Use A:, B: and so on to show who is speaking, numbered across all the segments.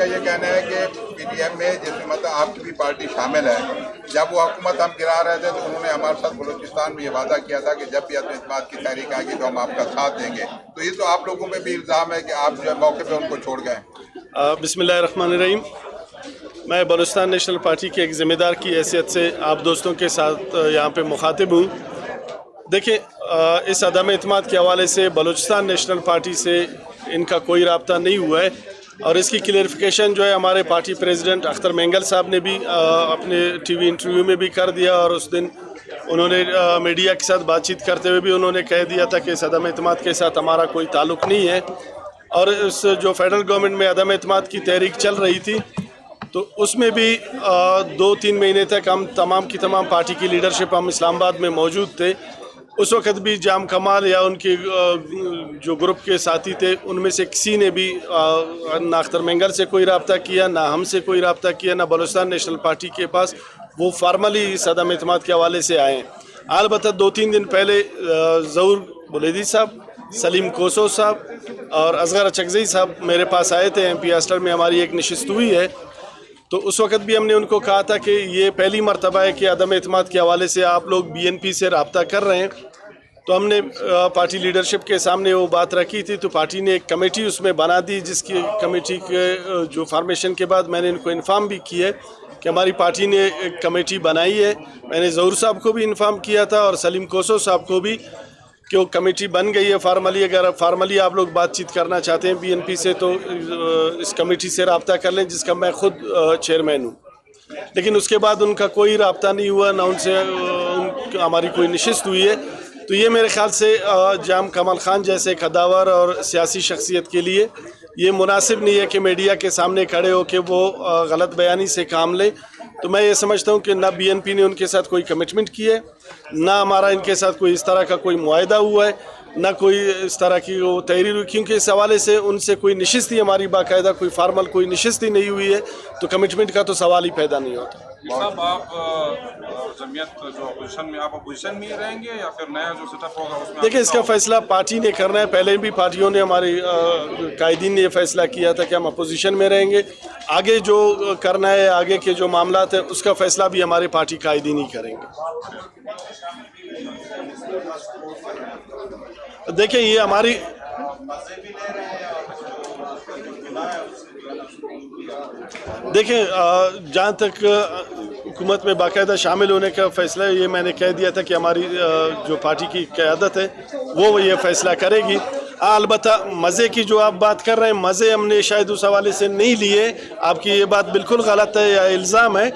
A: یہ کہنا ہے کہ پی ٹی ایم میں جس میں مطلب آپ کی بھی پارٹی شامل ہے، جب وہ حکومت ہم گرا رہے تھے تو انہوں نے ہمارے ساتھ بلوچستان میں یہ وعدہ کیا تھا کہ جب بھی عدم اعتماد کی تحریک آئے گی تو ہم آپ کا ساتھ دیں گے، تو یہ تو آپ لوگوں پہ بھی الزام ہے کہ آپ جو ہے موقع پہ ان کو چھوڑ گئے۔
B: بسم اللہ الرحمن الرحیم۔ میں بلوچستان نیشنل پارٹی کے ایک ذمہ دار کی حیثیت سے آپ دوستوں کے ساتھ یہاں پہ مخاطب ہوں۔ دیکھیں، اس عدم اعتماد کے حوالے سے بلوچستان نیشنل پارٹی سے ان کا کوئی رابطہ نہیں ہوا ہے، اور اس کی کلیئرفیکیشن جو ہے ہمارے پارٹی پریزیڈنٹ اختر مینگل صاحب نے بھی اپنے ٹی وی انٹرویو میں بھی کر دیا، اور اس دن انہوں نے میڈیا کے ساتھ بات چیت کرتے ہوئے بھی انہوں نے کہہ دیا تھا کہ اس عدم اعتماد کے ساتھ ہمارا کوئی تعلق نہیں ہے۔ اور اس جو فیڈرل گورنمنٹ میں عدم اعتماد کی تحریک چل رہی تھی تو اس میں بھی 2-3 مہینے تک ہم تمام کی تمام پارٹی کی لیڈرشپ ہم اسلام آباد میں موجود تھے۔ اس وقت بھی جام کمال یا ان کے جو گروپ کے ساتھی تھے ان میں سے کسی نے بھی نہ اختر مینگل سے کوئی رابطہ کیا، نہ ہم سے کوئی رابطہ کیا، نہ بلوچستان نیشنل پارٹی کے پاس وہ فارملی اس عدم اعتماد کے حوالے سے آئے ہیں۔ البتہ 2-3 دن پہلے ظہور بلیدی صاحب، سلیم کوسو صاحب اور اصغر اچکزئی صاحب میرے پاس آئے تھے۔ ایم پی ہاسٹل میں ہماری ایک نشست ہوئی ہے، تو اس وقت بھی ہم نے ان کو کہا تھا کہ یہ پہلی مرتبہ ہے کہ عدم اعتماد کے حوالے سے آپ لوگ بی این پی سے رابطہ کر رہے ہیں۔ تو ہم نے پارٹی لیڈرشپ کے سامنے وہ بات رکھی تھی، تو پارٹی نے ایک کمیٹی اس میں بنا دی، جس کی کمیٹی کے جو فارمیشن کے بعد میں نے ان کو انفارم بھی کیا ہے کہ ہماری پارٹی نے ایک کمیٹی بنائی ہے۔ میں نے ظہور صاحب کو بھی انفارم کیا تھا اور سلیم کوسو صاحب کو بھی کہ وہ کمیٹی بن گئی ہے فارملی۔ اگر فارملی آپ لوگ بات چیت کرنا چاہتے ہیں بی این پی سے تو اس کمیٹی سے رابطہ کر لیں، جس کا میں خود چیئرمین ہوں۔ لیکن اس کے بعد ان کا کوئی رابطہ نہیں ہوا، نہ ان سے ہماری کوئی نشست ہوئی ہے۔ تو یہ میرے خیال سے جام کمال خان جیسے ایک اداور اور سیاسی شخصیت کے لیے یہ مناسب نہیں ہے کہ میڈیا کے سامنے کھڑے ہو کے وہ غلط بیانی سے کام لے۔ تو میں یہ سمجھتا ہوں کہ نہ بی این پی نے ان کے ساتھ کوئی کمٹمنٹ کی ہے، نہ ہمارا ان کے ساتھ کوئی اس طرح کا کوئی معاہدہ ہوا ہے، نہ کوئی اس طرح کی وہ تحریر ہوئی، کیونکہ اس حوالے سے ان سے کوئی نشست ہی ہماری باقاعدہ کوئی فارمل کوئی نشست ہی نہیں ہوئی ہے، تو کمٹمنٹ کا تو سوال ہی پیدا نہیں ہوتا۔
C: صاحب، آپ جمعیت جو اپوزیشن میں، آپ اپوزیشن میں ہی رہیں گے یا پھر نیا جو سیٹ اپ ہوگا اس میں؟
B: دیکھیں، اس کا فیصلہ پارٹی نے کرنا ہے۔ پہلے بھی پارٹیوں نے، ہمارے قائدین نے یہ فیصلہ کیا تھا کہ ہم اپوزیشن میں رہیں گے۔ آگے جو کرنا ہے، آگے کے جو معاملات ہیں، اس کا فیصلہ بھی ہمارے پارٹی قائدین ہی کریں گے۔ دیکھیں، یہ ہماری جہاں تک حکومت میں باقاعدہ شامل ہونے کا فیصلہ ہے، یہ میں نے کہہ دیا تھا کہ ہماری جو پارٹی کی قیادت ہے وہ یہ فیصلہ کرے گی۔ البتہ مزے کی جو آپ بات کر رہے ہیں، مزے ہم نے شاید اس حوالے سے نہیں لیے، آپ کی یہ بات بالکل غلط ہے یا الزام ہے۔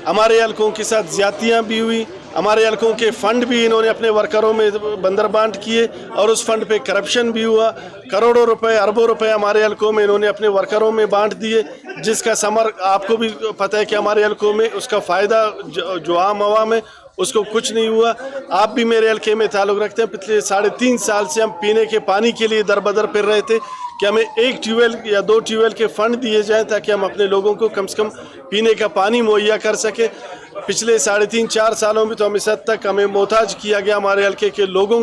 B: ہمارے حلقوں کے ساتھ زیادتیاں بھی ہوئی، ہمارے حلقوں کے فنڈ بھی انہوں نے اپنے ورکروں میں بندر بانٹ کیے، اور اس فنڈ پہ کرپشن بھی ہوا۔ کروڑوں روپے، اربوں روپے ہمارے حلقوں میں انہوں نے اپنے ورکروں میں بانٹ دیے، جس کا ثمر آپ کو بھی پتہ ہے کہ ہمارے حلقوں میں اس کا فائدہ جو عام عوام ہے اس کو کچھ نہیں ہوا۔ آپ بھی میرے حلقے میں تعلق رکھتے ہیں، پچھلے 3.5 سال سے ہم پینے کے پانی کے لیے در بدر پھر رہے تھے کہ ہمیں 1 ٹیوب ویل یا 2 ٹیوب ویل کے فنڈ دیے جائیں تاکہ ہم اپنے لوگوں کو کم سے کم پینے کا پانی مہیا کر سکیں۔ پچھلے 3.5-4 سالوں میں تو ہم اس حد تک ہمیں محتاج کیا گیا، ہمارے حلقے کے لوگوں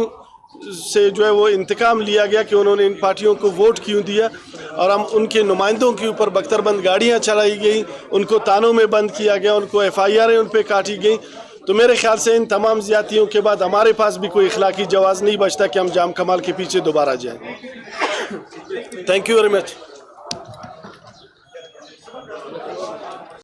B: سے جو ہے وہ انتقام لیا گیا کہ انہوں نے ان پارٹیوں کو ووٹ کیوں دیا، اور ہم ان کے نمائندوں کے اوپر بختر بند گاڑیاں چلائی گئیں، ان کو تانوں میں بند کیا گیا، ان کو FIR ان پہ کاٹی گئیں۔ تو میرے خیال سے ان تمام زیادتیوں کے بعد ہمارے پاس بھی کوئی اخلاقی جواز نہیں بچتا کہ ہم جام کمال کے پیچھے دوبارہ جائیں۔ Thank you very much.